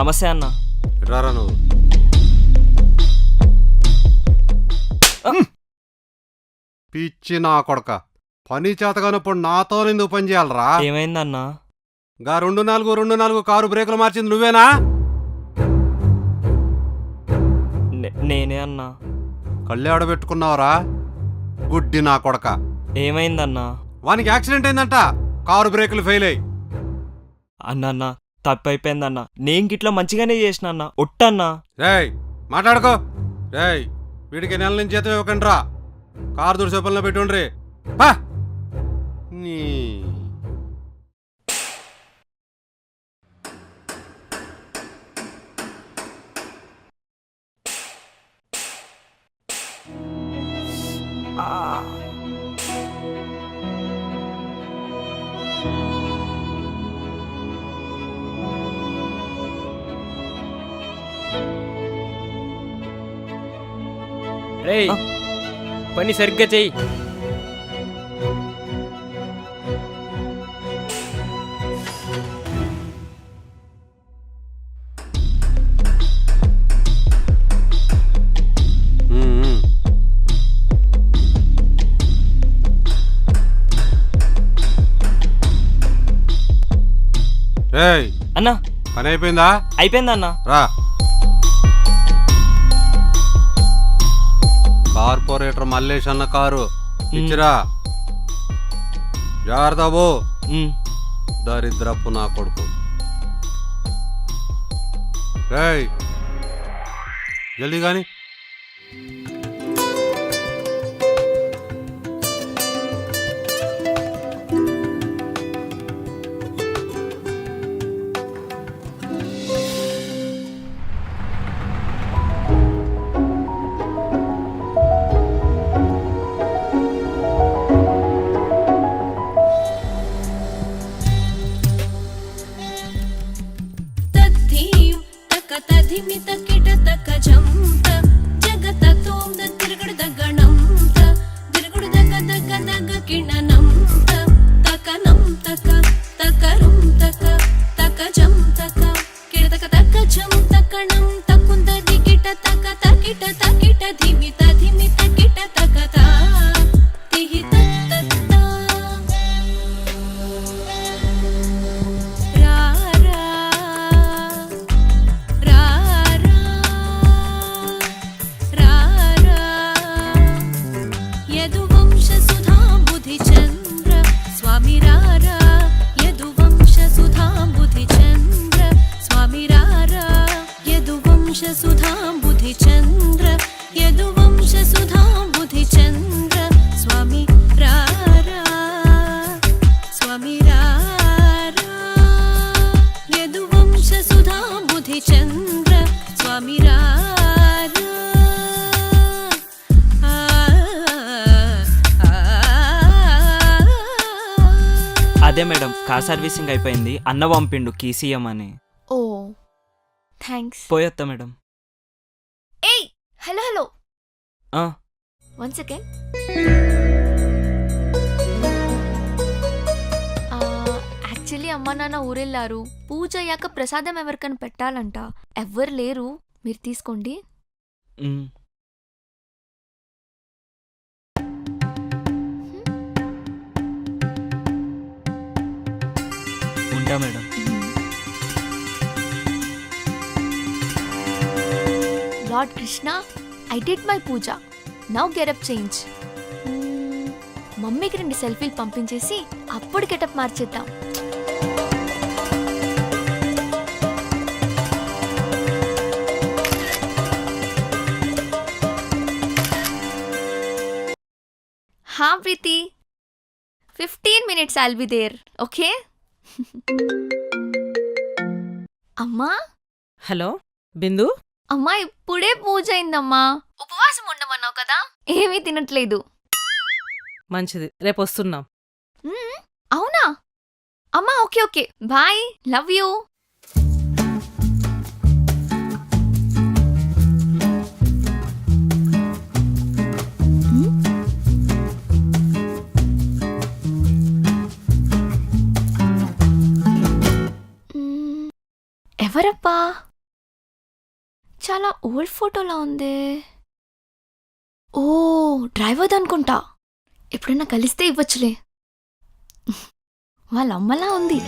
నమస్తే అన్న. రారా నువ్వు. పిచ్చి నా కొడక, పని చేతగానప్పుడు నాతో ఎందుకు పని చేయాలరా? ఏమైందన్నా? గా 24 కారు బ్రేకులు మార్చింది నువ్వేనా? నేనే అన్నా. కళ్ళు ఆడబెట్టుకున్నావురా గుడ్డి నా కొడక. ఏమైందన్నా? వానికి యాక్సిడెంట్ అయిందంట, కారు బ్రేకులు ఫెయిల్ అయ్యి. అన్న తప్పైపోయిందన్నా. నేను గిట్లా మంచిగానే చేసిన అన్న. ఒట్టన్నా. రేయ్ మాట్లాడుకో. రేయ్ వీడికి నెల నుంచి జీతం ఇవ్వకండి రా. కారు దుడిసెప్పల్లో పెట్టుండ్రి. నీ రేయ్ పని సరిగ్గా చెయ్యి. రేయ్ అన్నా పని అయిపోయిందా? అయిపోయిందన్నా. రా. కార్పొరేటర్ మల్లేష్ అన్న కారు ఇచ్చిరా. జాగ్రత్త బో. దరిద్రపు నా కొడుకు. రేయ్ జల్దీ గాని. తధిమిత కిటత కజంత జగత తోంద తిరుగుడు దగణంత తిరుగుడు దగ దగ దగ కిణనంత తకనం తక తకరుం తక తకజం తక కిడతక తకజం తకణం తకుంద దికిట తక తకిట తకిట ధిమిత ధిమిత కిట తకత తిహిత తత్త అదే మేడం, కార్ సర్వీసింగ్ అయిపోయింది. అన్న పంపిండు కీసీఎం అని. ఓ థ్యాంక్స్. పోయొత్తా మేడం. ఏయ్ హలో హలో, ఆ, 1 సెకండ్. యాక్చువల్లీ అమ్మ నాన్న ఊరెళ్ళారు. పూజ అయ్యాక ప్రసాదం ఎవరికైనా పెట్టాలంట. ఎవ్వరు లేరు, మీరు తీసుకోండి. ఉంటా madam. Lord Krishna, I did my puja. Now getup change. మమ్మీకి 2 సెల్ఫీలు పంపించేసి అప్పుడు గెటప్ మార్చేద్దాం. హా Preeti, 15 minutes I'll be there, okay? అమ్మా. హలో బిందు. అమ్మా ఇప్పుడే పూజ అయిందమ్మా. ఉపవాసం ఉండమన్నావు కదా, ఏమీ తినట్లేదు. మంచిది, రేపు వస్తున్నాం. అవునా అమ్మా? Okay okay, bye, love you. ఎవరప్పా? చాలా ఓల్డ్ ఫోటోలా ఉంది. ఓ డ్రైవర్ అనుకుంటా. ఎప్పుడన్నా కలిస్తే ఇవ్వచ్చులే. వాళ్ళ అమ్మలా ఉంది.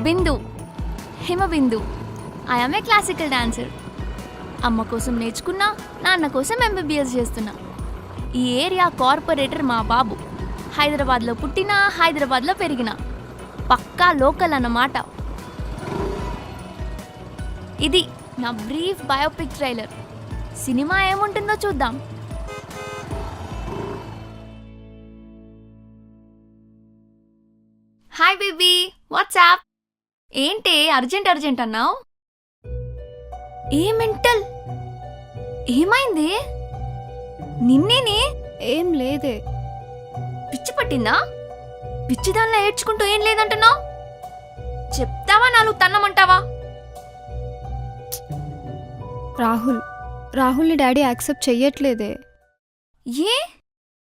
Bindu, Himabindu. I'm a classical dancer. అమ్మ కోసం నేర్చుకున్నా, నాన్న కోసం ఎంబీబీఎస్ చేస్తున్నా. ఈ ఏరియా కార్పొరేటర్ మా బాబు. హైదరాబాద్లో పుట్టినా, హైదరాబాద్లో పెరిగినా. పక్కా లోకల్ అన్నమాట. ఇది నా బ్రీఫ్ బయోపిక్ ట్రైలర్. సినిమా ఏముంటుందో చూద్దాం. Hi baby, WhatsApp. ఏంటి అర్జెంట్ అర్జెంట్ అన్నావు? ఏ మెంటల్, ఏమైంది? నిన్నేనే. ఏం లేదే. పిచ్చి పట్టిందా? పిచ్చిదానిలా ఏడ్చుకుంటూ ఏం లేదంటున్నావు? చెప్తావా నాలుగు తన్నమంటావా? రాహుల్ని డాడీ యాక్సెప్ట్ చెయ్యట్లేదే. ఏ?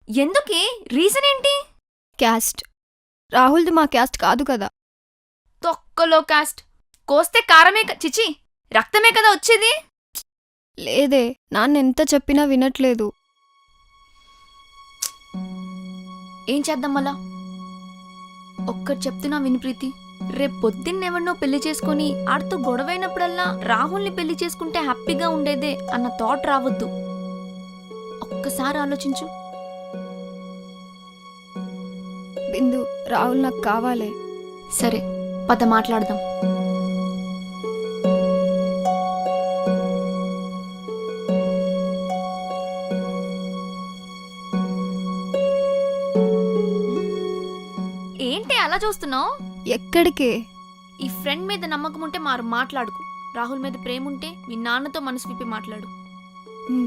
ఎందుకే? రీజన్ ఏంటి? క్యాస్ట్. రాహుల్ది మా క్యాస్ట్ కాదు కదా. తొక్కలో కాస్ట్. కోస్తే కారమే చిచి రక్తమే కదా వచ్చేది. లేదే, నాన్న ఎంత చెప్పినా వినట్లేదు. ఏం చేద్దాం మళ్ళా? ఒక్కటి చెప్తున్నా విని ప్రీతి. రేపు పొద్దున్నెవరినో పెళ్లి చేసుకుని ఆడితో గొడవైనప్పుడల్లా రాహుల్ని పెళ్లి చేసుకుంటే హ్యాపీగా ఉండేదే అన్న థాట్ రావద్దు. ఒక్కసారి ఆలోచించు. బిందు, రాహుల్ నాకు కావాలే. సరే పద మాట్లాడదాం. ఏంటి అలా చూస్తున్నావు? ఎక్కడికే? ఈ ఫ్రెండ్ మీద నమ్మకం ఉంటే మాట్లాడుకు. రాహుల్ మీద ప్రేమ ఉంటే మీ నాన్నతో మనసు విప్పి మాట్లాడు. హ్మ్.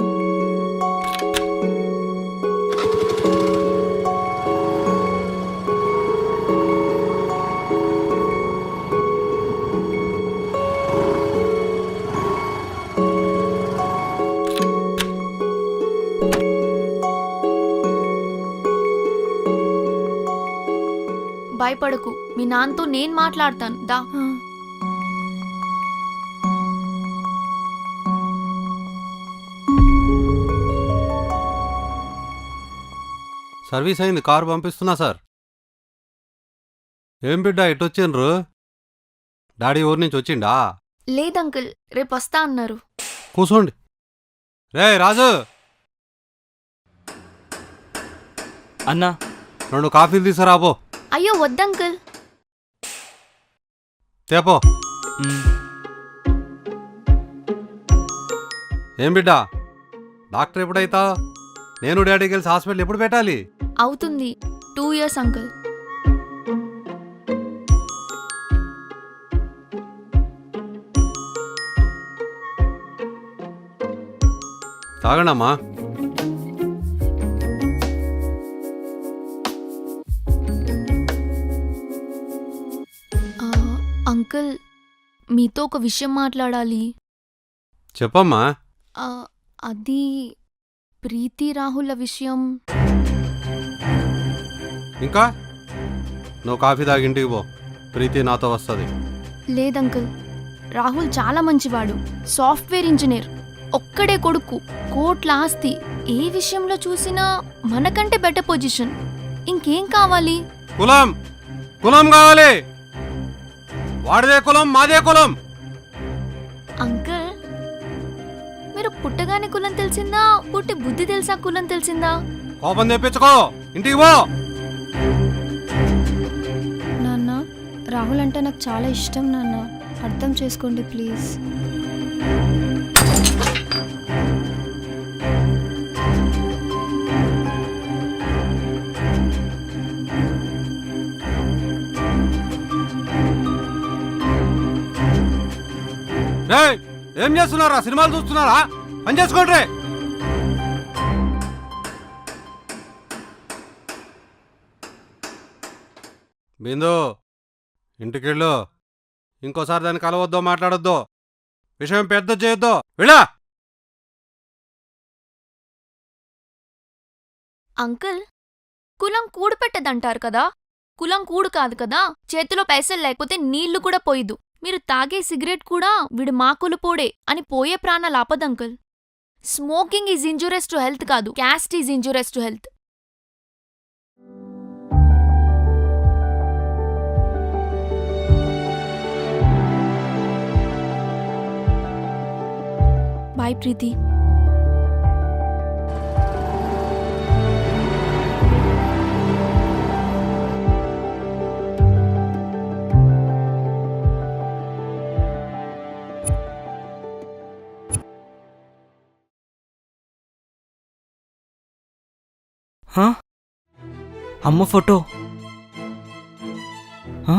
భయపడకు, మీ నాన్నతో నేను మాట్లాడతాను. దా. ఆ. సర్వీస్ అయింది, కారు పంపిస్తున్నా సార్. ఏం బిడ్డ ఎట్టొచ్చిండ్రు? డాడీ ఊరి నుంచి వచ్చిండా? లేదంకుల్, రేపు వస్తా అన్నారు. కూసోండి. రే రాజు, అన్నా 2 కాఫీలు తీసుకురాబో. అయ్యో వద్దంకుల్. తేపో. మ్, ఏం బిడ్డ, డాక్టర్ ఎప్పుడైతా? నేను డాడీ కలిసి హాస్పిటల్ ఎప్పుడు పెట్టాలి? అవుతుంది 2 years అంకుల్. తాగండమ్మా. అంకుల్, మీతో ఒక విషయం మాట్లాడాలి. చెప్పమ్మా. అది ప్రీతి రాహుల్ల విషయం. ఇంకా నువ్వు కాఫీ తాగి ఇంటికి పో. ప్రీతి నాతో వస్తుంది. లేదంకుల్, రాహుల్ చాలా మంచివాడు. సాఫ్ట్వేర్ ఇంజనీర్, ఒక్కడే కొడుకు, కోట్ల ఆస్తి. ఏ విషయంలో చూసినా మనకంటే బెటర్ పొజిషన్. ఇంకేం కావాలి? కులం కులం కావాలి. వాడిదే కులం, మాదే కులం. అంకుల్, మీరు పుట్టగానే కులం తెలిసిందా, పుట్టి బుద్ధి తెలిసా కులం తెలిసిందా? కోపం తెప్పించుకో, ఇంటికి పో. నాన్న, రాహుల్ అంటే నాకు చాలా ఇష్టం నాన్న. అర్థం చేసుకోండి ప్లీజ్. రేయ్, ఏం చేస్తున్నారా? సినిమాలు చూస్తున్నారా? పని చేసుకోండి. బిందు, ఇంటికెళ్ళు. ఇంకోసారి దాన్ని కలవద్దో, మాట్లాడొద్దో. విషయం పెద్ద చేయొద్దో. వెళ్ళా. అంకుల్, కులం కూడు పెట్టదంటారు కదా. కులం కూడు కాదు కదా. చేతిలో పైసలు లేకపోతే నీళ్లు కూడా పోయిద్దు. మీరు తాగే సిగరెట్ కూడా వీడు మా కులపోడే అని పోయే ప్రాణాలు ఆపదంకుల్. Smoking is injurious to health కాదు, caste is injurious to health. Bye Preethi. హా? అమ్మ ఫోటో. హా?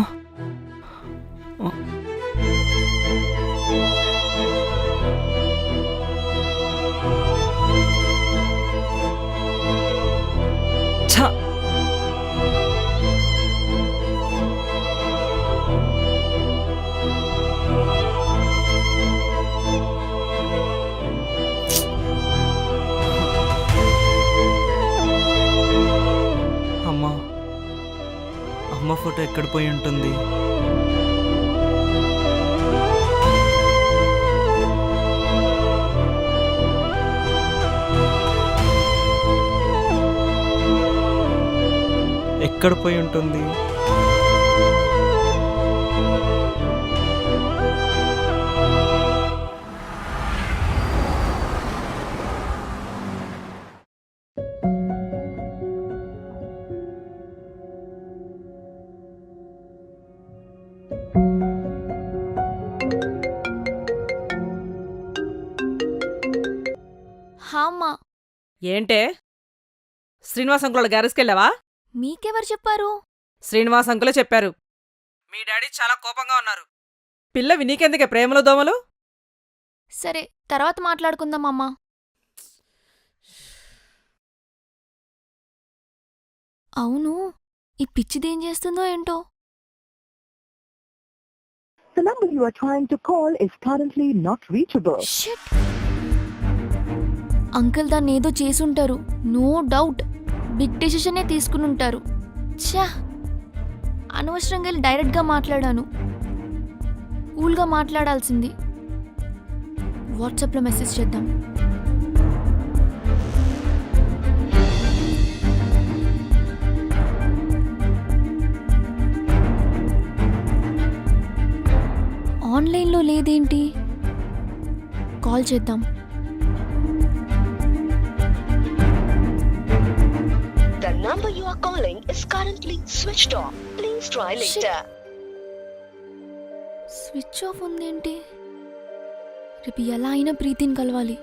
ఛ! అమ్మా, అమ్మ ఫోటో ఎక్కడ పోయి ఉంటుంది? ఎక్కడ పోయి ఉంటుంది? హా అమ్మా. ఏంటే శ్రీనివాస్ అంకుల గ్యారేజ్కి వెళ్ళావా? మీకెవరు చెప్పారు? శ్రీనివాస్ అంకులే చెప్పారు. మీ డాడీ చాలా కోపంగా ఉన్నారు. పిల్లవి నీకెందుకే ప్రేమలు దోమలు? సరే, తర్వాత మాట్లాడుకుందాం అమ్మా. అవును, ఈ పిచ్చిదేం చేస్తుందో ఏంటో. The number you are trying to call is currently not reachable. Shit! Uncle దాన్ని ఏదో చేసుంటారు. నో డౌట్ బిగ్ డెసిషనే తీసుకుని ఉంటారు. ఛా, అనవసరంగా వెళ్ళి డైరెక్ట్గా మాట్లాడాను. కూల్గా మాట్లాడాల్సింది. వాట్సాప్లో మెసేజ్ చేద్దాం. ఆన్లైన్లో లేదేంటి? కాల్ చేద్దాం. The number you are calling is currently switched off. Please try later. Switch off ఉందేంటి? రేపు ఎలా అయినా ప్రీతిని కలవాలి.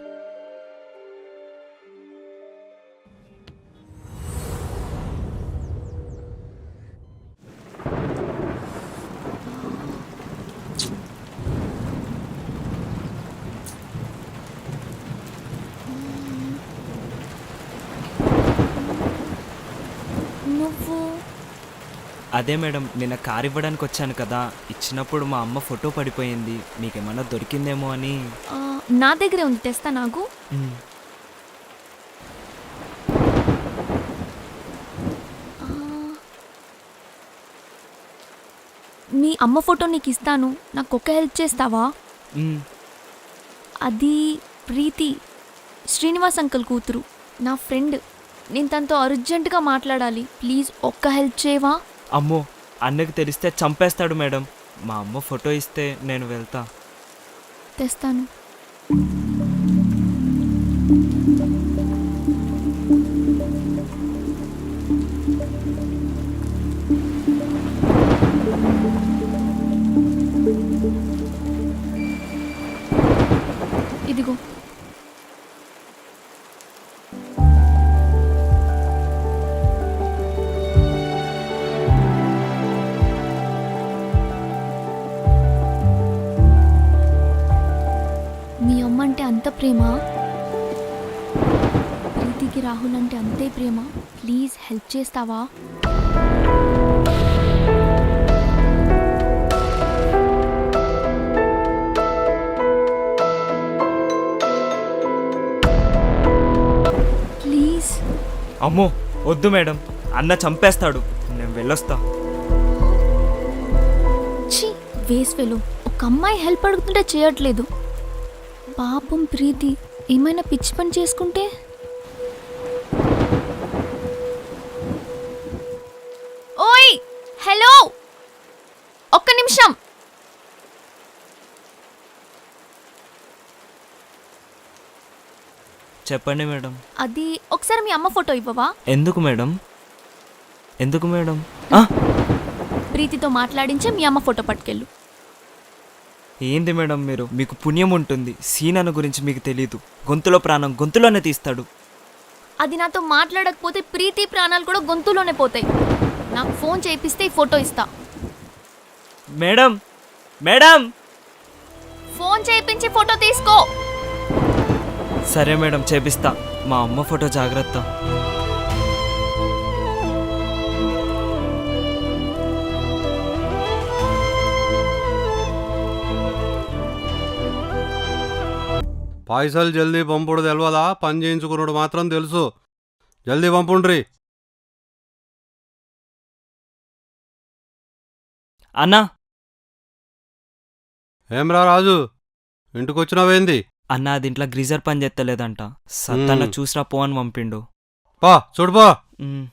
నువ్వు అదే మేడం, నిన్న కార్ ఇవ్వడానికి వచ్చాను కదా, ఇచ్చినప్పుడు మా అమ్మ ఫోటో పడిపోయింది. మీకేమన్నా దొరికిందేమో అని. నా దగ్గరే ఉంది, తెస్తా. నాకు మ్, మీ అమ్మ ఫోటో నీకు ఇస్తాను. నాకు ఒక హెల్ప్ చేస్తావా? మ్, అది ప్రీతి, శ్రీనివాస్ అంకుల్ కూతురు, నా ఫ్రెండ్. నేను తనతో అర్జెంటుగా మాట్లాడాలి. ప్లీజ్ ఒక్క హెల్ప్ చేయవా? అమ్మో, అన్నకి తెలిస్తే చంపేస్తాడు మేడం. మా అమ్మ ఫోటో ఇస్తే నేను వెళ్తా. తెస్తాను. ఇదిగో. మీ అమ్మ అంటే అంత ప్రేమ, ప్రీతికి రాహుల్ అంటే అంతే ప్రేమ. ప్లీజ్ హెల్ప్ చేస్తావా? ప్లీజ్. అమ్మో వద్దు మేడం, అన్న చంపేస్తాడు. నేను వెళ్ళొస్తా. ఛీ వేస్వెలు, ఒక అమ్మాయి హెల్ప్ అడుగుతుంటే చేయట్లేదు. పాపం ప్రీతి ఏమైనా పిచ్చి పని చేసుకుంటే. ఓయ్ హలో, ఒక్క నిమిషం. చెప్పండి మేడం. అది ఒకసారి మీ అమ్మ ఫోటో ఇవ్వవా? ఎందుకు మేడం? ఎందుకు మేడం? ప్రీతితో మాట్లాడించే మీ అమ్మ ఫోటో పట్టుకెళ్ళు. ఏంది మేడం మీరు? మీకు పుణ్యం ఉంటుంది. సీనన్న గురించి మీకు తెలీదు. గొంతులో ప్రాణం గొంతులోనే తీస్తాడు. అది నాతో మాట్లాడకపోతే ప్రీతి ప్రాణాలు కూడా గొంతులోనే పోతాయి. నాకు ఫోన్ చేయిస్తే ఈ ఫోటో ఇస్తా. మేడం మేడం ఫోన్ చేయించి ఫోటో తీసుకో. సరే మేడం, చేపిస్తా. మా అమ్మ ఫోటో జాగ్రత్త. పైసలు జల్దీ పంపుడు తెలియదా? పని చేయించుకున్నాడు మాత్రం తెలుసు. జల్దీ పంపుండ్రి. అన్నా ఏమ్రా రాజు, ఇంటికొచ్చినావేంది? అన్న అది ఇంట్లో గ్రీజర్ పని చేస్తలేదంట. సత్తన్న చూసిరా పో అని పంపిండు. పా చూడుపా. ఉమ్.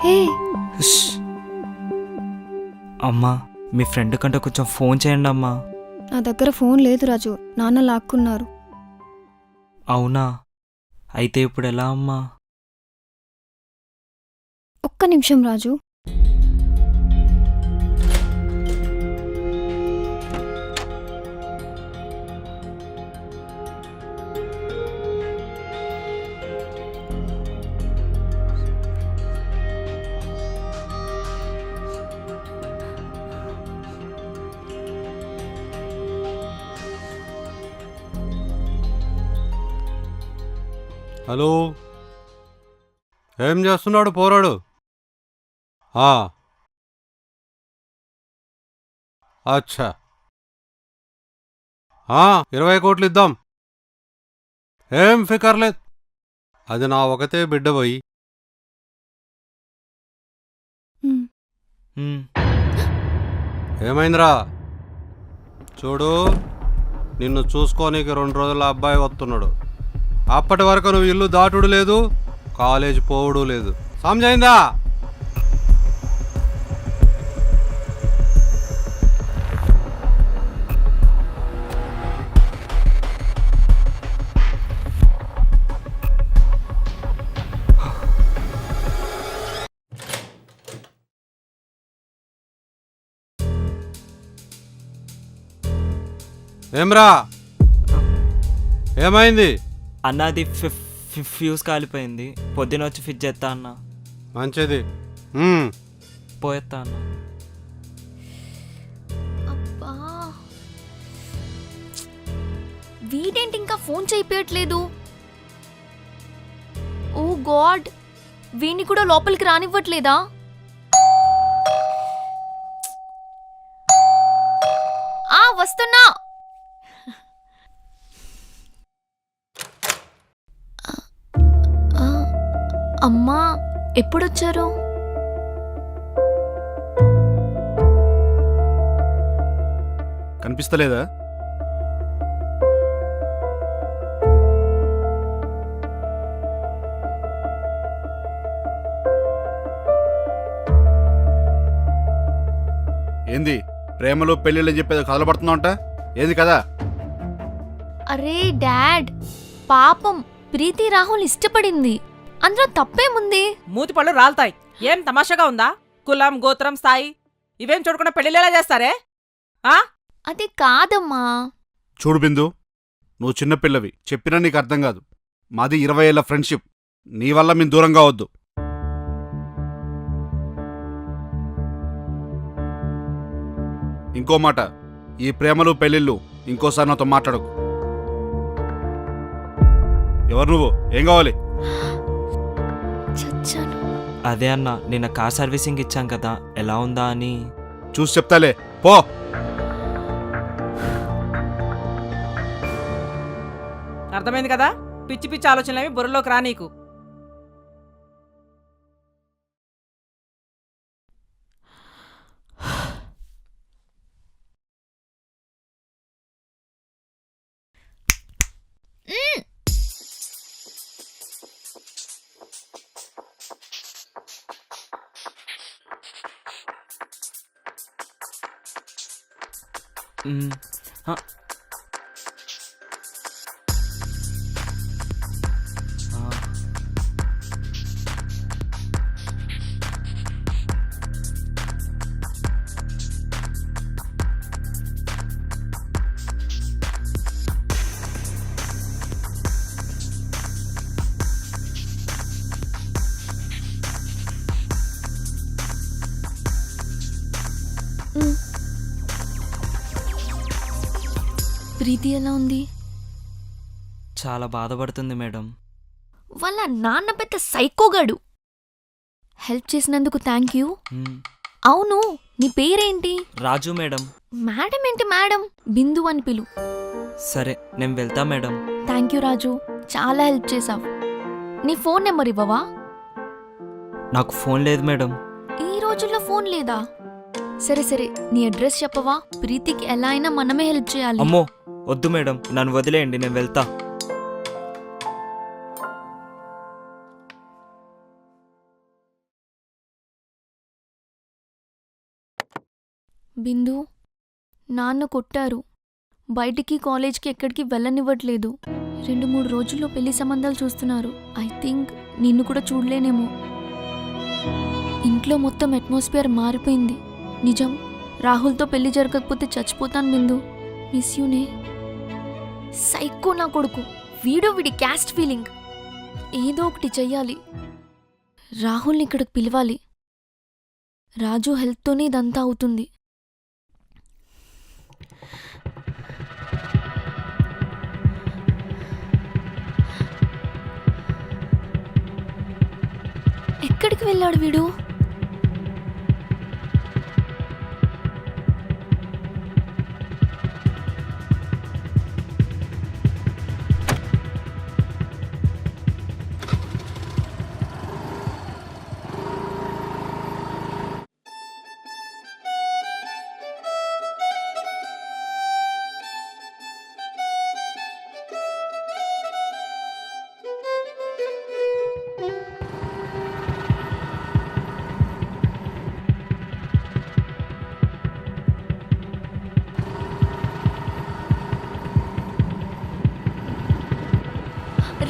హే ఉష్. అమ్మా, మీ ఫ్రెండ్ కంటే కొంచెం ఫోన్ చేయండి అమ్మా. నా దగ్గర ఫోన్ లేదు రాజు, నాన్న లాక్కున్నారు. అవునా? అయితే ఇప్పుడు ఎలా అమ్మా? ఒక్క నిమిషం రాజు. హలో, ఏం చేస్తున్నాడు పోరాడు? అచ్చా, 20 కోట్లు ఇద్దాం. ఏం ఫికర్లేదు. అది నా ఒకతే బిడ్డ పోయి. ఉమ్. ఏమైందిరా? చూడు, నిన్ను చూసుకోనీకి 2 రోజుల అబ్బాయి వస్తున్నాడు. అప్పటి వరకు నువ్వు ఇల్లు దాటుడు లేదు, కాలేజ్ పోవుడు లేదు. సమజైందా? ఏమ్రా, ఏమైంది? అన్న అది ఫ్యూజ్ కాలిపోయింది. పొద్దున వచ్చి ఫిట్ చేస్తా అన్న. మంచిది. పోయేస్తా అన్న. అబ్బా, వీడేంటి ఇంకా ఫోన్ చేయిపోయట్లేదు? ఓ గాడ్, వీణ్ణి కూడా లోపలికి రానివ్వట్లేదా? వస్తున్నా. అమ్మా, ఎప్పుడొచ్చారు? కనిపిస్తలేదా? ఏంది ప్రేమలో పెళ్ళిళ్ళు చెప్పేది కదలబడుతున్నావంట? ఏంది కదా? అరే డాడ్, పాపం ప్రీతి రాహుల్ ఇష్టపడింది. అందులో తప్పేముంది? మూతి పళ్ళు రాలుతాయి. ఏం తమాషాగా ఉందా? కులం, గోత్రం, స్థాయి ఇవేం చూడకుండా పెళ్లిళ్ళేలా చేస్తారే? అది కాదమ్మా. చూడు బిందు, నువ్వు చిన్నపిల్లవి, చెప్పినా నీకు అర్థం కాదు. మాది 20 ఏళ్ల ఫ్రెండ్షిప్. నీ వల్ల మేము దూరం కావద్దు. ఇంకో మాట, ఈ ప్రేమలు పెళ్ళిళ్ళు ఇంకోసారి నాతో మాట్లాడకు. ఎవరు నువ్వు? ఏం కావాలి? చచ్చాను. అదే అన్న నిన్న కార్ సర్వీసింగ్ ఇచ్చాం కదా ఎలా ఉందా అని. చూసి చెప్తాలే పో. అర్థమైంది కదా? పిచ్చి పిచ్చి ఆలోచనలేమి బుర్రలోకి రా నీకు. మ్, ఆ. ఆ. ప్రీతి ఎలా ఉంది? చాలా బాధపడుతుంది మేడం. వాళ్ళ నాన్న పెద్ద సైకోగాడు. హెల్ప్ చేసినందుకు థ్యాంక్ యూ. మ్, అవును, నీ పేరేంటి? రాజు మేడం. మేడం ఏంటి మేడం? బిందు అని పిలు. సరే నేను వెళ్తా మేడం. థ్యాంక్ యూ రాజు, చాలా హెల్ప్ చేసావు. నీ ఫోన్ నెంబర్ ఇవ్వవా? నాకు ఫోన్ లేదు మేడం. ఈ రోజుల్లో ఫోన్ లేదా? సరే సరే, నీ అడ్రస్ చెప్పవా? ప్రీతికి ఎలా అయినా మనమే హెల్ప్ చేయాలి. అమ్మో వద్దు మేడం, నన్ను వదిలేయండి, నేను వెళ్తా. బిందు, నాన్న కొట్టారు. బయటికి కాలేజ్కి ఎక్కడికి వెళ్ళనివ్వట్లేదు. 2-3 రోజుల్లో పెళ్లి సంబంధాలు చూస్తున్నారు. ఐ థింక్ నిన్ను కూడా చూడలేనేమో. ఇంట్లో మొత్తం అట్మాస్ఫియర్ మారిపోయింది. నిజం, రాహుల్తో పెళ్లి జరగకపోతే చచ్చిపోతాను బిందు. మిస్ యూనే. సైకో నా కొడుకు, వీడి క్యాస్ట్ ఫీలింగ్. ఏదో ఒకటి చెయ్యాలి. రాహుల్ని ఇక్కడికి పిలవాలి. రాజు హెల్త్తోనే ఇదంతా అవుతుంది. ఎక్కడికి వెళ్ళాడు వీడు?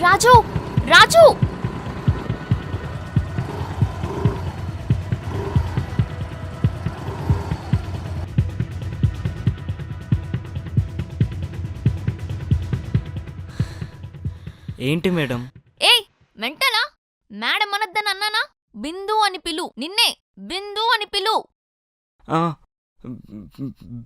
రాజు, రాజు! ఏంటి మేడం? ఏయ్ మెంటలా? మేడం అనద్దని అన్నానా? బిందు అని పిలు. నిన్నే బిందు అని పిలు. ఆ,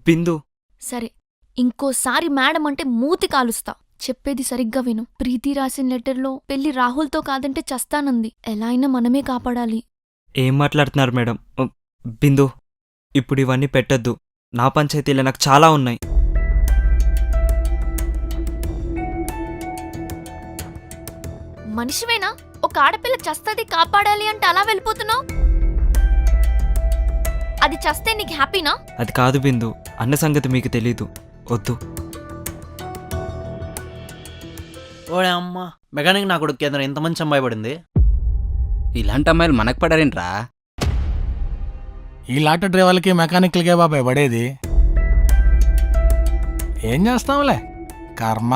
బిందు. సరే, ఇంకోసారి మేడం అంటే మూతి కాలుస్తా. చెప్పేది సరిగ్గా విను. ప్రీతి రాసిన లెటర్లో పెళ్లి రాహుల్తో కాదంటే చస్తానంది. ఎలా అయినా మనమే కాపాడాలి. ఏం మాట్లాడుతున్నారు మేడం? బిందు, ఇప్పుడు ఇవన్నీ పెట్టద్దు. నా పంచాయతీలో నాకు చాలా ఉన్నాయి. మనిషివేనా? ఒక ఆడపిల్ల చస్తది కాపాడాలి అంటే అలా వెళ్ళిపోతున్నావు. అది చస్తే నీకు హ్యాపీనా? అది కాదు బిందు, అన్న సంగతి మీకు తెలీదు. వద్దు. ఓడే అమ్మ, మెకానిక్ నా కొడుకు కేంద్రం ఎంత మంచి అమ్మాయి పడింది. ఇలాంటి అమ్మాయిలు మనకు పడారేంట్రా? ఈ లాటో డ్రైవర్లకి మెకానిక్లకే బాబాయ్ పడేది. ఏం చేస్తాంలే, కర్మ.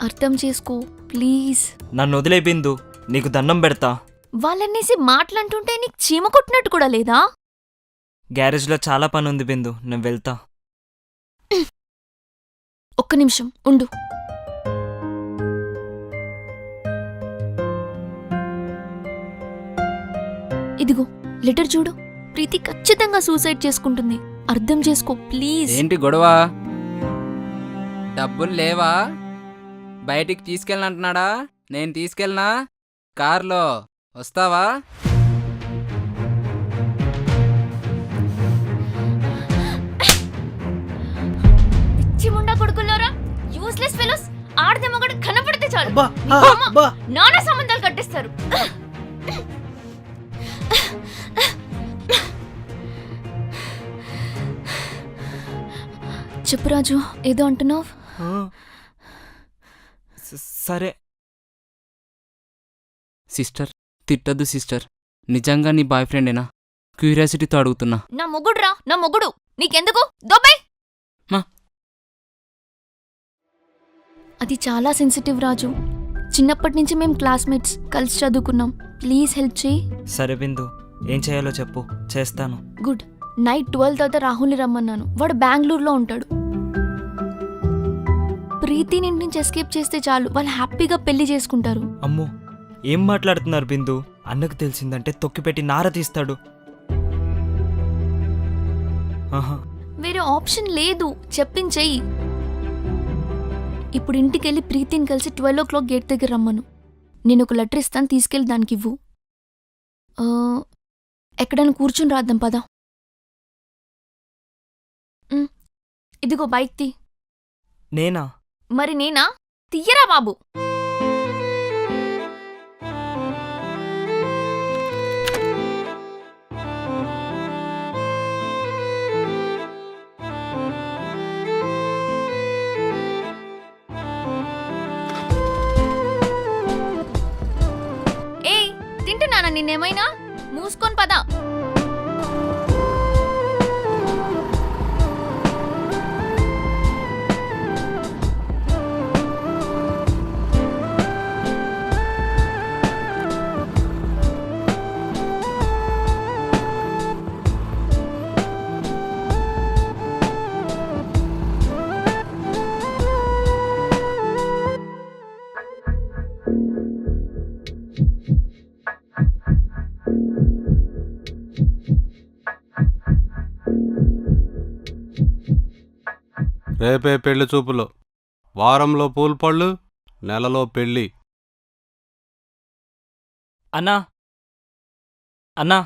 అర్థం చేసుకో ప్లీజ్. నన్ను వదిలే బిందు, నీకు దండం పెడతా. వాళ్ళనేసి మాట్లాడుతుంటే నీకు చీమ కొట్టినట్టు కూడా లేదా? గ్యారేజ్లో చాలా పని ఉంది బిందు, నేను వెళ్తా. ఒక్క నిమిషం ఉండు. ఇదిగో లెటర్ చూడు. ప్రీతి ఖచ్చితంగా సూసైడ్ చేసుకుంటుంది. అర్థం చేసుకో ప్లీజ్. ఏంటి గొడవ? డబ్బులు లేవా? బయటికి తీసుకెళ్ళనంటున్నాడా? నేను తీసుకెళ్ళనా? కార్లో వస్తావా? చిముండా కొడుకుల్లోరా, యూస్లెస్ ఫెలోస్. ఆడదే మగడు కనపడితే చాలు అబ్బా, మీ అమ్మ, అబ్బా. నానా సంబంధాలు కట్టిస్తారు. చెప్పు రాజు, ఏదో అంటున్నావు. సరే సిస్టర్, తిట్టద్దు సిస్టర్. నిజంగా నీ బాయ్ ఫ్రెండేనా? క్యూరియాసిటీతో అడుగుతున్నా. నా మొగుడు రా, నా మొగుడు. నీకెందుకు దొబ్బై. మా. అది చాలా సెన్సిటివ్ రాజు. చిన్నప్పటి నుంచి మేము క్లాస్మేట్స్, కలిసి చదువుకున్నాం. ప్లీజ్ హెల్ప్ చేయి. సరే బిందు, ఏం చేయాలో చెప్పు, చేస్తాను. గుడ్. నైట్ 12 తర్వాత రాహుల్ని రమ్మన్నాను. వాడు బెంగళూరులో ఉంటాడు. ప్రీతిని ఇంటి నుంచి ఎస్కేప్ చేస్తే చాలు, వాళ్ళు హ్యాపీగా పెళ్లి చేసుకుంటారు. అమ్మో, ఏం మాట్లాడుతున్నారు బిందు? అన్నకు తెలిసిందంటే తొక్కిపెట్టి నార తీస్తాడు. ఆహా, వేరే ఆప్షన్ లేదు, చెప్పించేయి. ఇప్పుడు ఇంటికెళ్ళి ప్రీతిని కలిసి 12 o'clock గేట్ దగ్గర రమ్మను. నేను ఒక లెటర్ ఇస్తాను, తీసుకెళ్ళి దానికి ఇవ్వు. ఎక్కడైనా కూర్చుని రాద్దాం పదా. ఇదిగో బైక్ తీ. నేనా? మరి నేనా? తీయరా బాబు. ఏయ్, తింటున్నానా నిన్నేమైనా? మూసుకొని పదా. రేపే పెళ్లి చూపులు, వారంలో పూల పళ్ళు, నెలలో పెళ్ళి. అన్నా, అన్నా,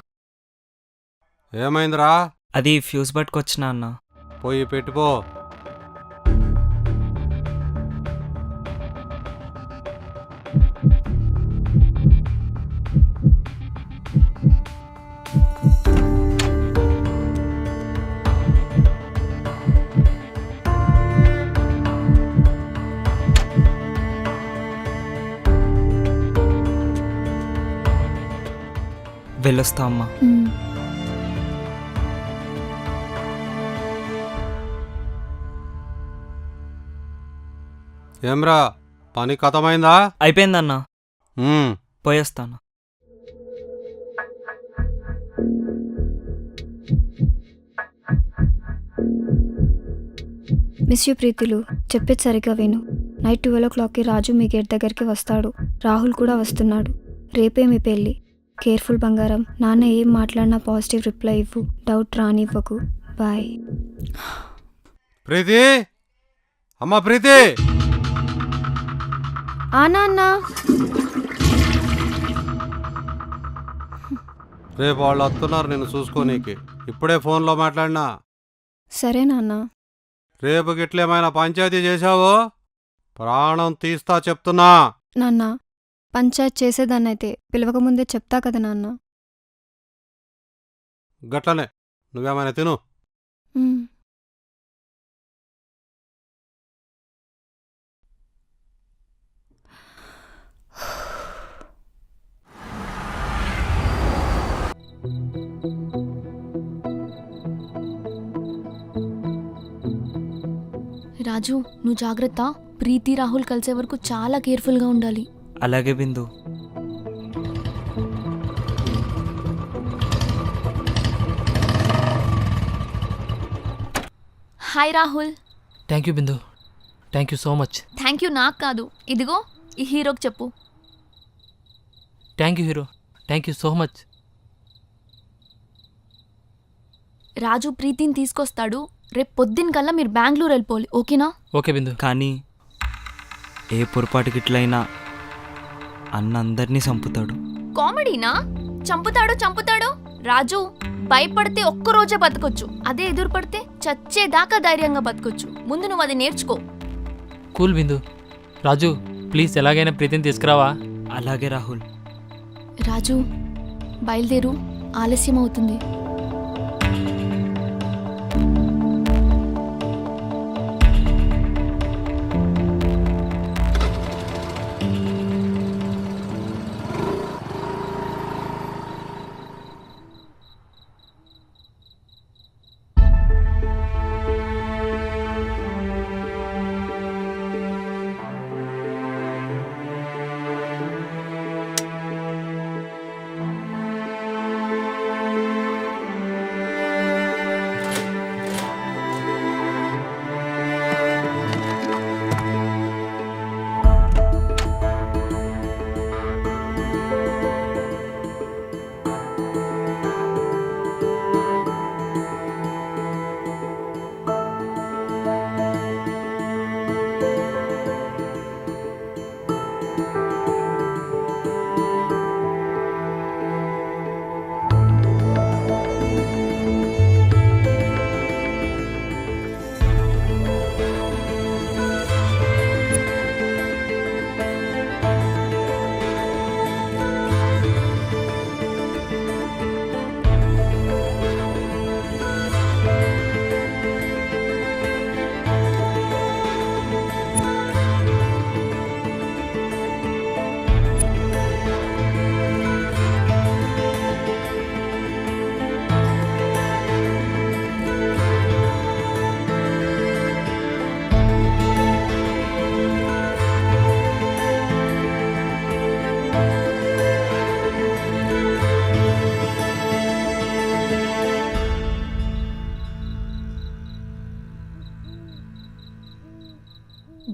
ఏమైందిరా? అది ఫ్యూజ్ పట్టుకొచ్చినా అన్నా. పోయి పెట్టుకో. వెళ్ళొస్తా అమ్మా. ఏమ్రా, పని కథమైందా? అయిపోయిందన్నా, పోయేస్తాను. మిస్ యూ ప్రీతిలు, చెప్పేది సరిగ్గా విను. నైట్ 12 o'clockకి రాజు మీ గేట్ దగ్గరికి వస్తాడు. రాహుల్ కూడా వస్తున్నాడు. రేపే మీ పెళ్ళి. కేర్ఫుల్ బంగారం. నాన్న ఏం మాట్లాడినా పాజిటివ్ రిప్లై ఇవ్వు. డౌట్ రానివ్వకు. బాయ్. ప్రీతి, అమ్మా ప్రీతి. నాన్న. రేపు వాళ్ళు వస్తున్నారు నిన్ను చూసుకోనీకి. ఇప్పుడే ఫోన్లో మాట్లాడినా. సరే నాన్న. రేపు గిట్లేమైనా పంచాయతీ చేశావో ప్రాణం తీస్తా చెప్తున్నా. నాన్న, పంచాయత్ చేసేదాన్నైతే పిలవకముందే చెప్తా కదా నాన్న. గట్లనే, నువ్వేమైనా తిను. రాజు, నువ్వు జాగ్రత్త. ప్రీతి రాహుల్ కలిసే వరకు చాలా కేర్ఫుల్గా ఉండాలి. అలాగే Bindu. Hi Rahul. Thank you Bindu, thank you so much. Thank you నాకు కాదు, ఇదిగో ఈ హీరోకి చెప్పు. Thank you hero, thank you so much. Raju ప్రీతిని తీసుకొస్తాడు. రేపు పొద్దున్నకల్లా మీరు బెంగళూరు వెళ్ళిపోవాలి, ఓకేనా? ఓకే బిందు. కానీ ఏ పొరపాటుకి ఇట్లయినా అన్న అందరినీ చంపుతాడు. కామెడీనా? చంపుతాడు చంపుతాడు. రాజు, భయపడితే ఒక్కరోజే బతకొచ్చు, అదే ఎదురుపడితే చచ్చేదాకా ధైర్యంగా బతకొచ్చు. ముందు నువ్వు అది నేర్చుకో. Cool Bindu. రాజు ప్లీజ్ ఎలాగైనా ప్రీతిని తీసుకురావా. అలాగే రాహుల్. రాజు బయలుదేరు, ఆలస్యం అవుతుంది.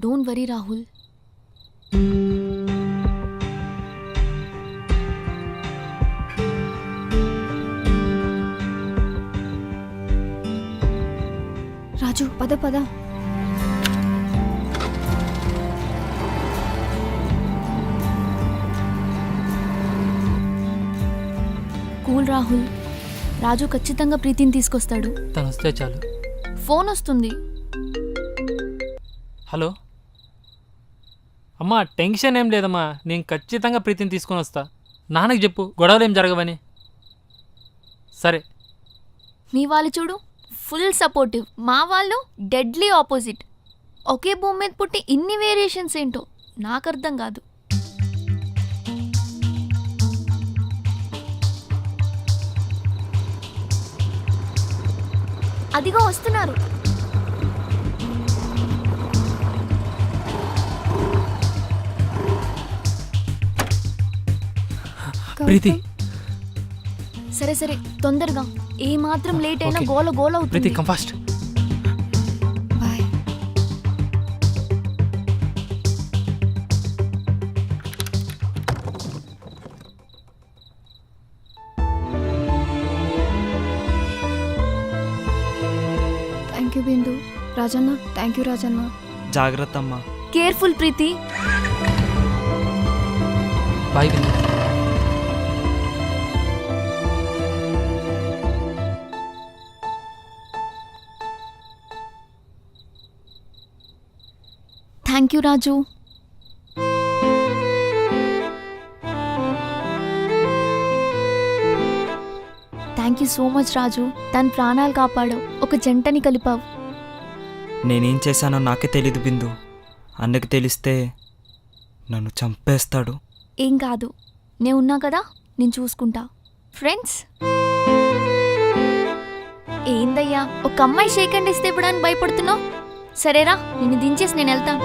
Don't worry Rahul. రాజు పద పద. కూల్ రాహుల్, రాజు ఖచ్చితంగా ప్రీతిని తీసుకొస్తాడు. తను వస్తే చాలు. ఫోన్ వస్తుంది. హలో అమ్మా, టెన్షన్ ఏం లేదమ్మా, నేను ఖచ్చితంగా ప్రీతిని తీసుకొని వస్తా. నాన్నకి చెప్పు గొడవలు ఏం జరగవని. సరే. మీ వాళ్ళు చూడు ఫుల్ సపోర్టివ్, మా వాళ్ళు డెడ్లీ ఆపోజిట్. ఒకే భూమి మీద పుట్టి ఇన్ని వేరియేషన్స్ ఏంటో నాకు అర్థం కాదు. అదిగో వస్తున్నారు. ప్రీతి. సరే సరే తొందరగా, ఏ మాత్రం లేట్ అయినా ఓకే. గోల గోల ప్రీతి అవుతుంది. Come fast. Bye. Thank you Bindu. Rajanna thank you Rajanna. జాగ్రత్త అమ్మా. Careful Preethi. Bye Bindu. Thank you Raju. Thank you so much Raju. తన ప్రాణాలు కాపాడావు, ఒక జంటని కలిపావు. నేనేం చేశానో నాకే తెలీదు బిందు. అన్నకి తెలిస్తే నన్ను చంపేస్తాడు. ఏం కాదు, నేను ఉన్నా కదా, నేను చూసుకుంటా. ఫ్రెండ్స్, ఏందయ్యా ఒక అమ్మాయి షేక్ హ్యాండ్ ఇస్తే ఇవ్వడానికి భయపడుతున్నావు? సరేరా, నిన్ను దించేసి నేను వెళ్తాను.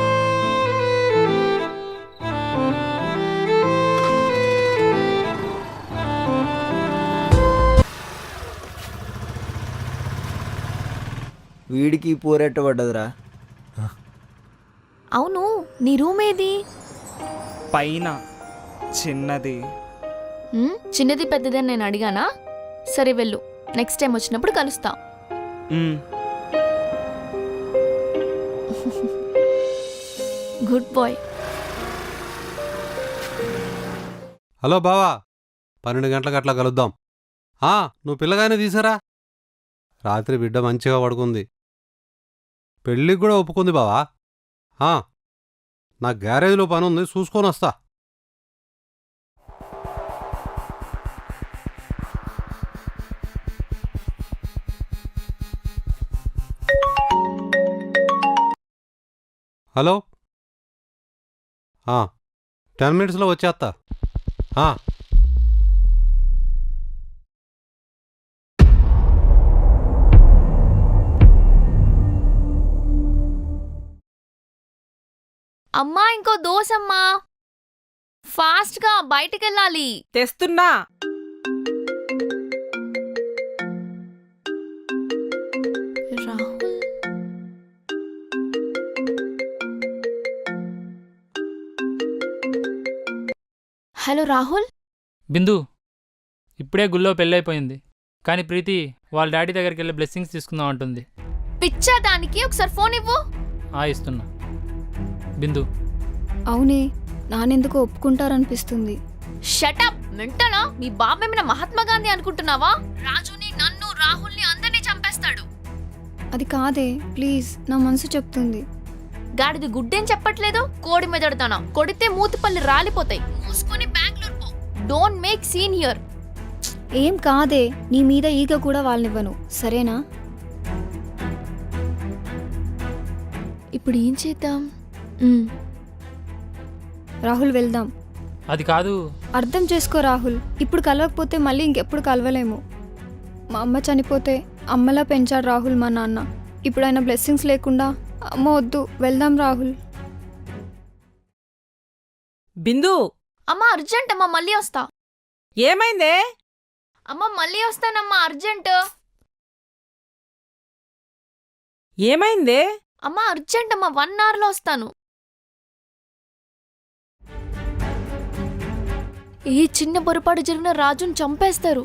వీడికి పోరెట్ట పడ్డదిరా. అవును, నీ రూమ్ ఏది? పైన చిన్నది. చిన్నది పెద్దదని నేను అడిగానా? సరే వెళ్ళు, నెక్స్ట్ టైం వచ్చినప్పుడు కలుస్తా. Good bye. హలో బావా, 12 గంటలకు అట్లా కలుద్దాం. నువ్వు పిల్లగానే తీసారా? రాత్రి బిడ్డ మంచిగా పడుకుంది. పెళ్ళికి కూడా ఒప్పుకుంది బావా. నా గ్యారేజ్లో పని ఉంది, చూసుకొని వస్తా. హలో 10 మినిట్స్లో వచ్చేస్తా. అమ్మా ఇంకో దోసమ్మా, ఫాస్ట్గా బయటికెళ్ళాలి. తెస్తున్నా. రాహుల్ హలో రాహుల్. బిందు, ఇప్పుడే గుళ్ళో పెళ్ళైపోయింది, కానీ ప్రీతి వాళ్ళ డాడీ దగ్గరికి వెళ్ళి బ్లెస్సింగ్స్ తీసుకుందాం అంటుంది. పిచ్చా దానికి, ఒకసారి ఫోన్ ఇవ్వు. ఇస్తున్నా. బిందు, అవునే, నానెందుకు ఒప్పుకుంటారనిపిస్తుంది. షటప్ మెంటలా? మీ బాబేమైనా మహాత్మా గాంధీ అనుకుంటున్నావా? రాజుని, నన్ను, రాహుల్ని అందరినీ చంపేస్తాడు. అది కాదే, ప్లీజ్, నా మనసు చెప్తుంది. గాడిది గుడ్డేం చెప్పట్లేదు, కోడి మెదడుతానా? కొడితే మూతిపల్లి రాలిపోతాయి. మూసుకొని బెంగళూరు పో. Don't make scene here. ఏం కాదే, నీ మీద ఈగ కూడా వాళ్ళనివ్వను, సరేనా? ఇప్పుడు ఏం చేద్దాం? రాహుల్ వెళ్దాం. అది కాదు. అర్థం చేసుకో రాహుల్, ఇప్పుడు కలవకపోతే మళ్ళీ ఇంకెప్పుడు కలవలేము. మా అమ్మ చనిపోతే అమ్మలా పెంచాడు రాహుల్ మా నాన్న. ఇప్పుడు ఆయన బ్లెస్సింగ్స్ లేకుండా అమ్మ వద్దు, వెళ్దాం రాహుల్. బిందు, అమ్మా అర్జెంట్ అమ్మా, మళ్ళీ వస్తా. ఏమైందే? అమ్మా మళ్ళీ వస్తానమ్మా, అర్జెంట్. ఏమైందే? అమ్మా అర్జెంట్ అమ్మా, 1 అవర్లో వస్తాను. ఏ చిన్న పొరపాటు జరిగిన రాజుని చంపేస్తారు.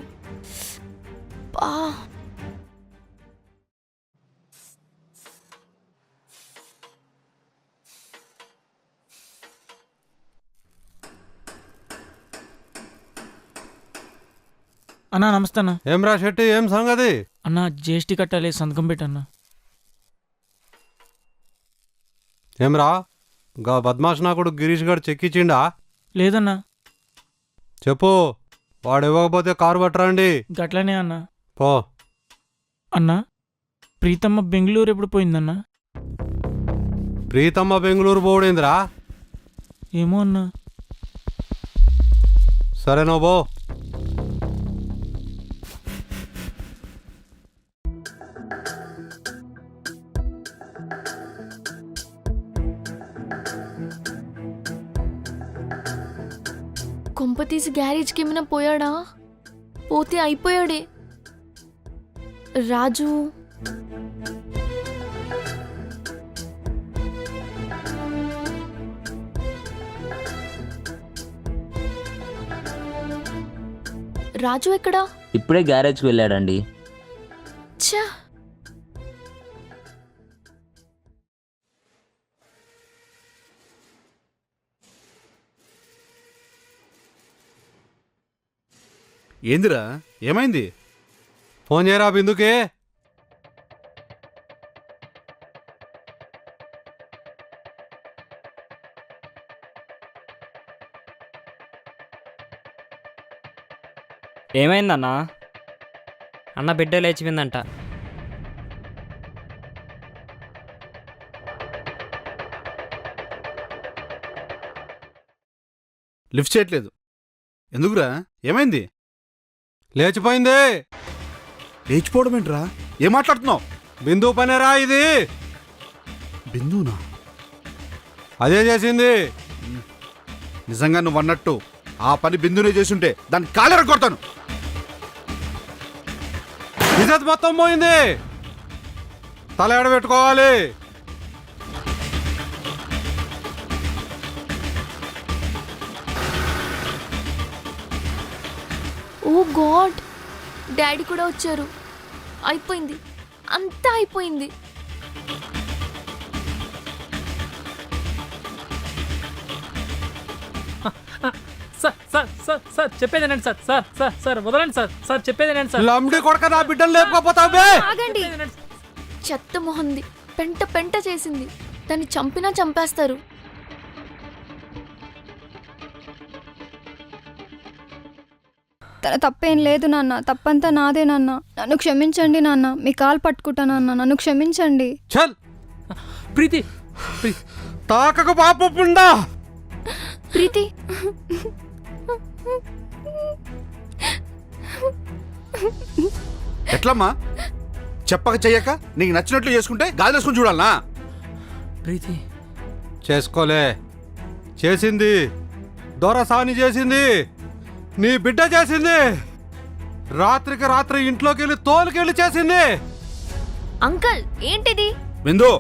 అన్నా నమస్తే అన్న. ఏమ్రా శెట్టి, ఏం సంగతి? అన్న జిఎస్టీ కట్టాలి, సంతకం పెట్టన్నా. ఏమ్రా, గా బద్మాష్ నాకుడు గిరీష్ గారు చెక్కిచ్చిండా? లేదన్నా. చెప్పు, వాడు ఇవ్వకపోతే కారు పట్టరండి. గట్లనే అన్న. పో. అన్నా, ప్రీతమ్మ బెంగళూరు ఎప్పుడు పోయిందన్నా? ప్రీతమ్మ బెంగళూరు పోడిందిరా? ఏమో అన్నా. సరే నువ్వు పో. కొంపతీసి గ్యారేజ్కి ఏమైనా పోయాడా? పోతే అయిపోయాడే. రాజు రాజు ఎక్కడా? ఇప్పుడే గ్యారేజ్కి వెళ్ళాడండి. ఛా, ఏందిరా, ఏమైంది? ఫోన్ చేయరా బిందుకే. ఏమైందన్నా? అన్న బిడ్డ లేచిపోయిందంట. లిఫ్ట్ చేయట్లేదు ఎందుకురా? ఏమైంది? లేచిపోయింది. లేచిపోవడం ఏంట్రా? ఏం మాట్లాడుతున్నావు? బిందు పనేరా ఇది? బిందునా? అదే చేసింది. నిజంగా నువ్వు అన్నట్టు ఆ పని బిందునే చేసుంటే దాన్ని కాలర కొడతాను. ఇజ్జత్ మొత్తం పోయింది. తల ఎడబెట్టుకోవాలి. ఓ గాడ్, డాడీ కూడా వచ్చారు. అయిపోయింది, అంతా అయిపోయింది. సార్ సార్ చెప్పేదేనండి సార్ సార్ సార్ సార్ వదలండి సార్ సార్ చెప్పేదేనండి సార్ లంబడి కొడక నా బిడ్డలు లేపుకోపోతావు బే ఆగండి. చెత్త మొహంది, పెంట పెంట చేసింది. దాన్ని చంపినా చంపేస్తారు. తన తప్పేం లేదు నాన్న, తప్పంతా నాదే నాన్న. నన్ను క్షమించండి నాన్న, మీ కాలు పట్టుకుంటా నాన్న, నన్ను క్షమించండి. చల్ ప్రీతి తాకకు పాప పుండా. ప్రీతి, ఎట్లమ్మా చెప్పక చెయ్యక నీకు నచ్చినట్లు చేసుకుంటే గాలి వేసుకుని చూడాలనా? ప్రీతి చేసుకోలే, చేసింది దొరసాని చేసింది, నీ బిడ్డ చేసింది. రాత్రికి రాత్రి ఇంట్లోకి వెళ్ళి తోలుకెళ్ళి చేసింది. అంకల్ ఏంటిది? బిందు,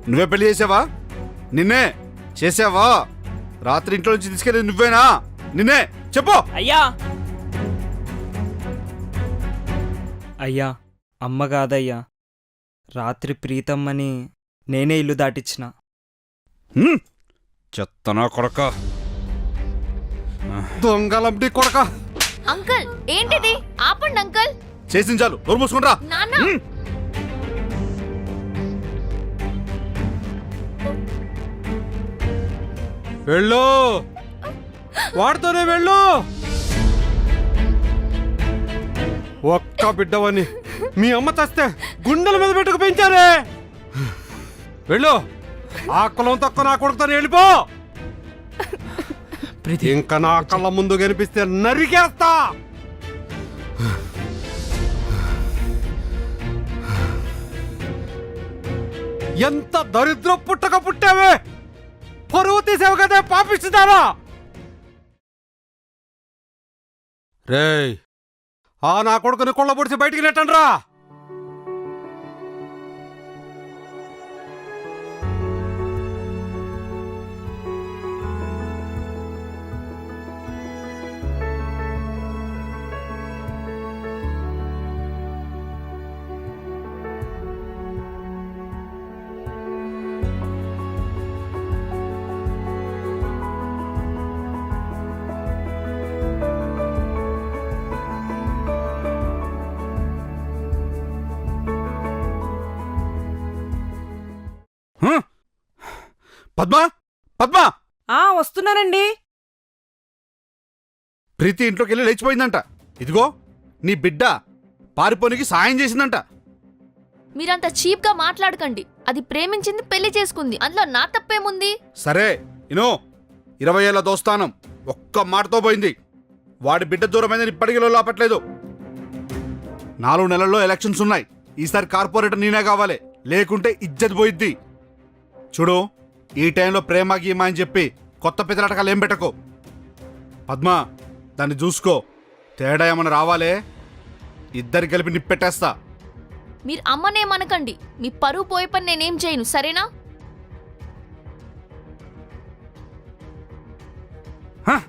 నువ్వే పెళ్లి చేసావా? నిన్నే చేసావా? రాత్రి ఇంట్లో నుంచి తీసుకెళ్ళి నువ్వేనా? నిన్నే చెప్పు. అయ్యా అయ్యా, అమ్మ కాదయ్యా. రాత్రి ప్రీతమ్మని నేనే ఇల్లు దాటిచ్చిన. చెత్తనా కొడక, దొంగలంబడి కొడక. అంకల్ ఏంటిది? ఆపండి అంకల్. చేసింది చాలు, నోరు మూసుకుంటా. నాన్న, వెళ్ళు, వాడితోనే వెళ్ళు. ఒక్క బిడ్డవని మీ అమ్మ చస్తే గుండెల మీద పెట్టుకు పెంచారే. వెళ్ళు, ఆ కులం తక్కువ నా కొడుకుతాను, వెళ్ళిపో. ప్రీతి ఇంకా నా కళ్ళ ముందు కనిపిస్తే నరికేస్తా. ఎంత దరిద్ర పుట్టక పుట్టావే, పరువు తీసావు కదా పాపిస్తున్నారా. రేయ్, ఆ నా కొడుకుని కొళ్ళ పొడిచి బయటికి నెట్టండి రా. పద్మా, పద్మా, వస్తున్నానండి. ప్రీతి ఇంట్లోకి వెళ్ళి లేచిపోయిందంట. ఇదిగో నీ బిడ్డ పారిపోనికి సాయం చేసిందంట. మీరంత చీప్ గా మాట్లాడకండి. అది ప్రేమించింది, పెళ్లి చేసుకుంది. అందులో నా తప్పేముంది? సరే ఇనో, 20 ఏళ్ల దోస్తానం ఒక్క మాటతో పోయింది. వాడి బిడ్డ దూరమైందని ఇప్పటికీ లోపట్లేదు. 4 నెలల్లో ఎలక్షన్స్ ఉన్నాయి. ఈసారి కార్పొరేటర్ నేనే కావాలి, లేకుంటే ఇజ్జత్ పోయిద్ది. చూడు, ఈ టైంలో ప్రేమ గీమా అని చెప్పి కొత్త పితలటకాలు ఏం పెట్టకు. పద్మా, దాన్ని చూసుకో. తేడా ఏమైనా రావాలే, ఇద్దరు కలిపి నిప్పెట్టేస్తా. మీరు అమ్మనేమనకండి. మీ పరువు పోయే పని నేనేం చేయను, సరేనా? హ?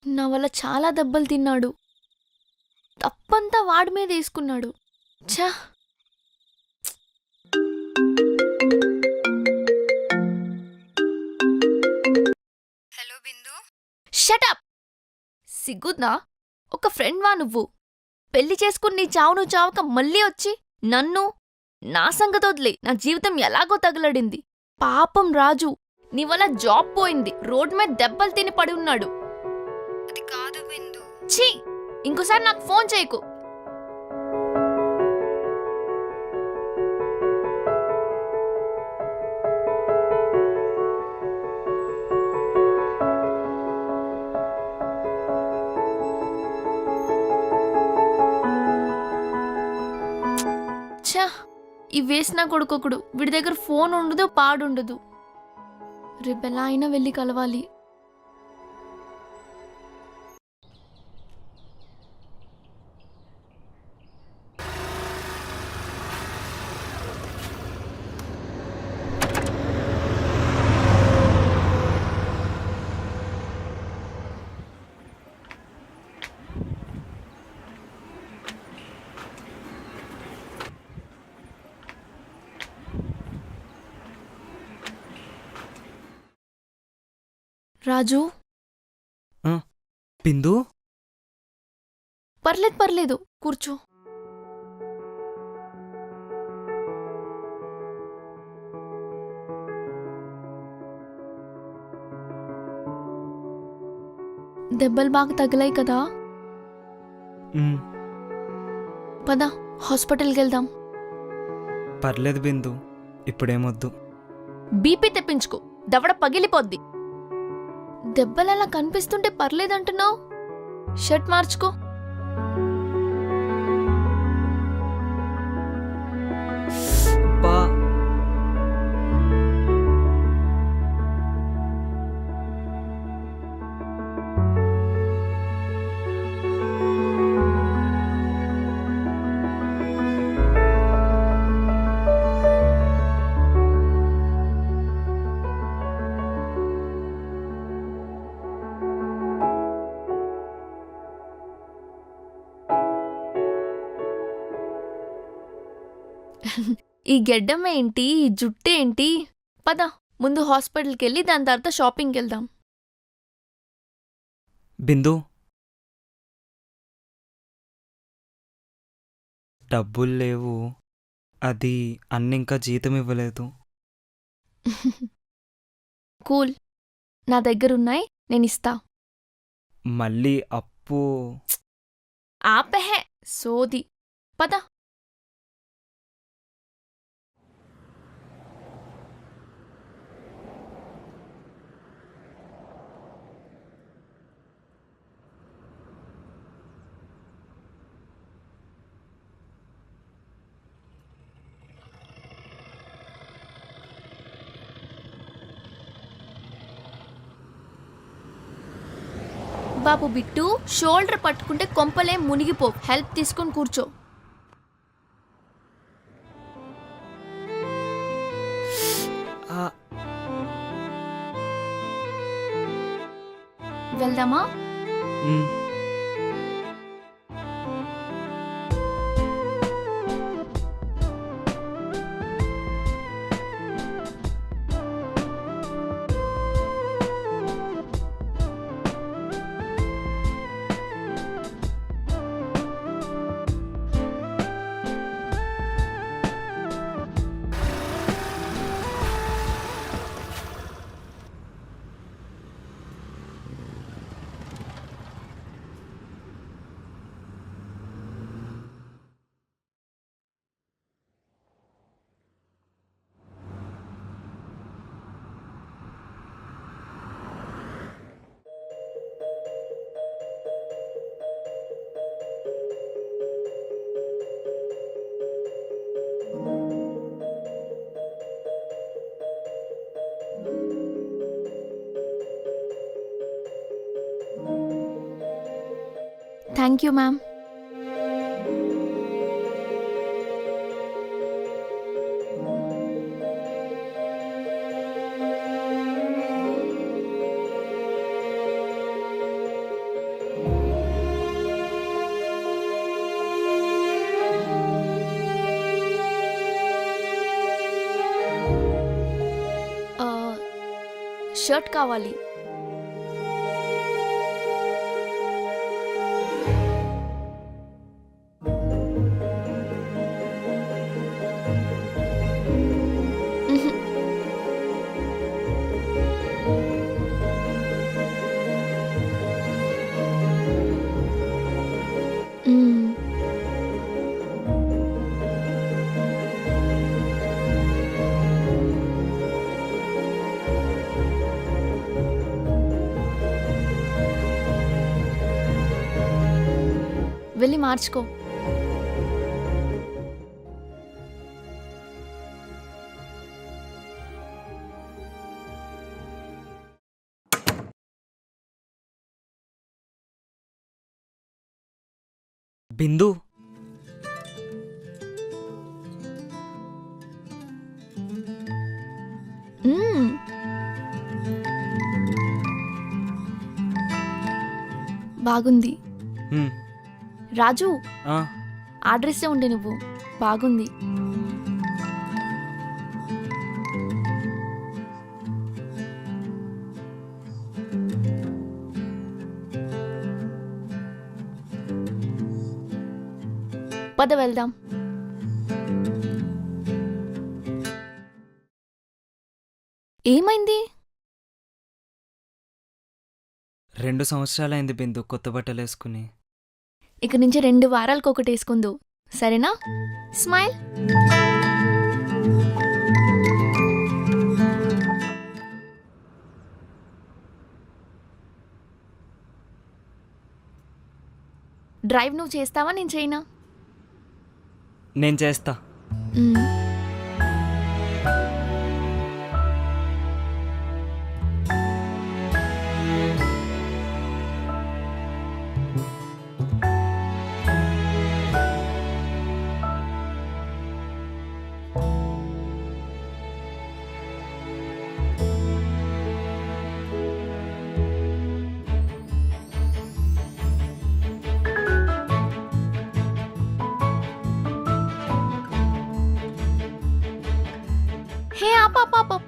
నా వల్ల చాలా దెబ్బలు తిన్నాడు. తప్పంతా వాడి మీద వేసుకున్నాడు. ఛా! హలో బిందు. షటప్! సిగ్గుద్దా? ఒక ఫ్రెండ్ వా నువ్వు? పెళ్లి చేసుకుని నీ చావు నువ్వు చావక మళ్ళీ వచ్చి నన్ను, నా సంగతి వదిలే. నా జీవితం ఎలాగో తగలడింది. పాపం రాజు, నీ వల్ల జాబ్ పోయింది. రోడ్ మీద దెబ్బలు తిని పడి ఉన్నాడు. అది కాదు బిందు. ఛీ! ఇంకోసారి నాకు ఫోన్ చేయకు. ఛా! ఈ వేసిన కొడుకొకడు. వీడి దగ్గర ఫోన్ ఉండదు, పాడుండదు. రేపెలా అయినా వెళ్ళి కలవాలి. రాజు బిందు పర్లేదు కూర్చో. దెబ్బలు బాగా తగిలాయి కదా. పద హాస్పిటల్కి వెళ్దాం. పర్లేదు బిందు, ఇప్పుడేమొద్దు. బీపీ తెప్పించుకో, దవడ పగిలిపోద్ది. దెబ్బలలా కనిపిస్తుంటే పర్లేదంటున్నావు. షర్ట్ మార్చుకో. బా ఈ గెడ్డం ఏంటి, ఈ జుట్టేంటి? పద ముందు హాస్పిటల్కి వెళ్ళి దాని తర్వాత షాపింగ్కి వెళ్దాం. బిందు, డబ్బులు లేవు, అది అన్నింకా జీతం ఇవ్వలేదు. కూల్, నా దగ్గరున్నాయి, నేను ఇస్తా. మళ్ళీ అప్పు. ఆపెహే సోది. పద. బాబు బిట్టు, షోల్డర్ పట్టుకుంటే కొంపలే మునిగిపో. హెల్ప్ తీసుకొని కూర్చో. వెళ్దామా? Thank you ma'am. షర్ట్ కావాలి. వెళ్ళి మార్చుకో. బిందు, బాగుంది. రాజు, ఆ, ఆ డ్రెస్సే ఉండే నువ్వు. బాగుంది. పద వెళ్దాం. ఏమైంది? 2 సంవత్సరాలైంది బిందు కొత్త బట్టలు వేసుకుని. ఇక నుంచి 2 వారాలకు ఒకటి వేసుకుందు, సరేనా? స్మైల్. డ్రైవ్ నువ్వు చేస్తావా, నేను చేయనా? నేను చేస్తా. మ్మ్. హే ఆప్ ఆప్ ఆప్ ఆప్.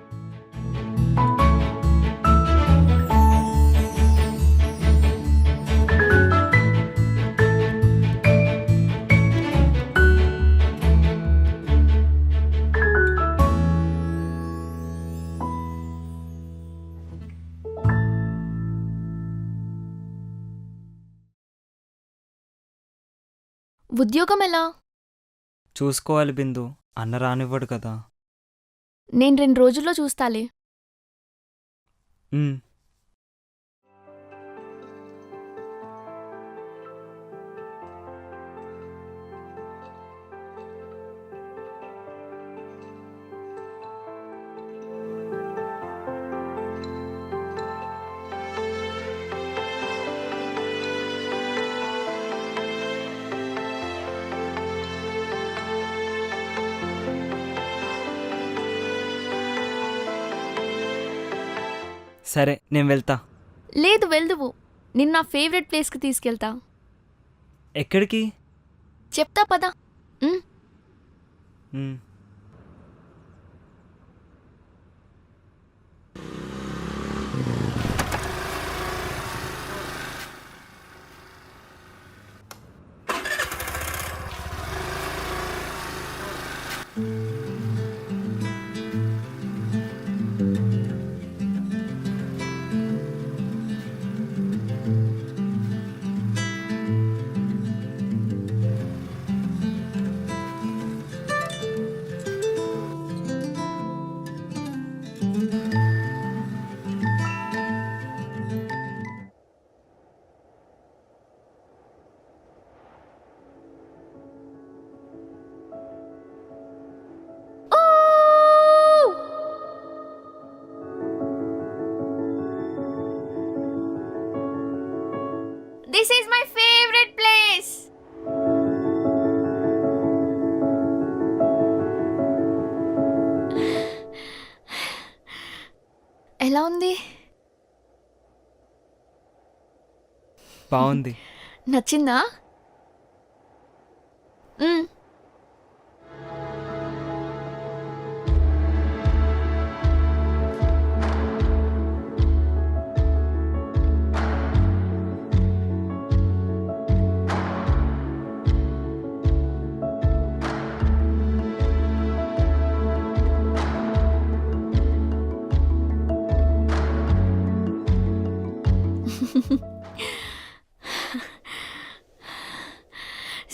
ఉద్యోగం ఎలా? చూసుకోవాలి బిందు, అన్న రానివ్వడు కదా. నేను 2 రోజుల్లో చూస్తాలే. ఉమ్. సరే నేను వెళ్తా. లేదు వెళ్దువు, నిన్న నా ఫేవరెట్ ప్లేస్కి తీసుకెళ్తా. ఎక్కడికి? చెప్తా పద. మ్మ్. ఉమ్. This is my favorite place. ఎలా ఉంది? బాగుంది. నచ్చిందా? మ్మ్.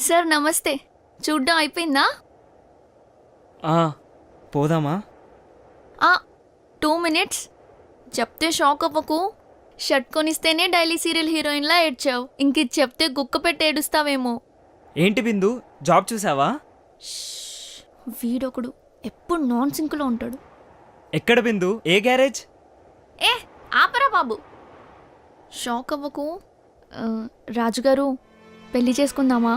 సార్ నమస్తే, చూడ్డం అయిపోయిందా? పోదామా? 2 minutes. చెప్తే షాక్ అవ్వకు. షర్ట్ కొనిస్తేనే డైలీ సీరియల్ హీరోయిన్లా ఏడ్చావు, ఇంక ఇది చెప్తే గుక్క పెట్టి ఏడుస్తావేమో. ఏంటి బిందు, జాబ్ చూసావా? వీడొకడు ఎప్పుడు నాన్ సింక్లో ఉంటాడు. ఎక్కడ బిందు, ఏ గ్యారేజ్? ఆపరా బాబు, షాక్ అవ్వకు. రాజుగారు, పెళ్లి చేసుకుందామా?